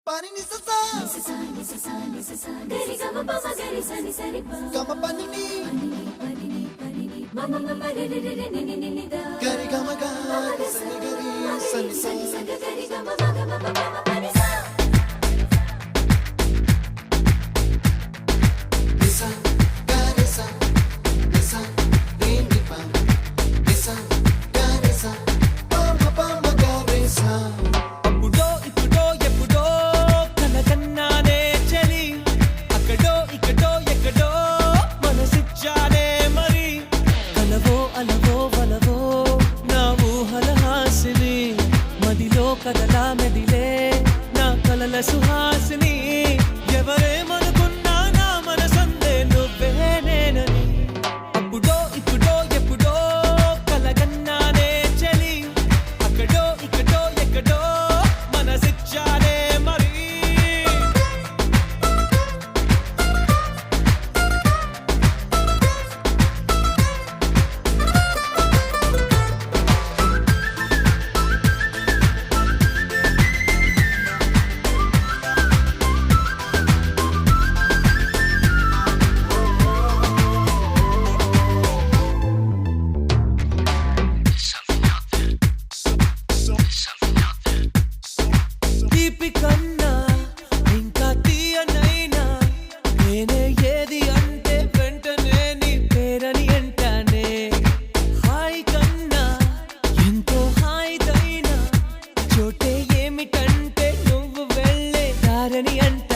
Pani ni sa sa gari ga ma pa ma gari sa ni sa ri pa ga ma pa ni ma ma ma ma re re re ni ni ni da gari ga ma ga sa ni gari sa ni sa gari ga ma ma ga ma pa ma pa ni sa ni sa gari sa ni sa ni ni pa ni sa gari sa pa ma gari sa కదలా మెదిలే నా కలల సుహాసిని ఎవరేమనుకున్నా నా మనసందే నువ్వే నేనని అప్పుడో ఇప్పుడో ఎప్పుడో కలగన్నానే చలి అక్కడో ఇక్కడో ఎక్కడో మనసిచ్చానే మరి కన్నా ఇంకా తీయనైనా నేనే ఏది అంటే వెంటనే నీ పేరని అంటానే హాయ్ కన్నా ఎంతో హాయిదైనా చోటే ఏమిటంటే నువ్వు వెళ్ళే దారని అంటే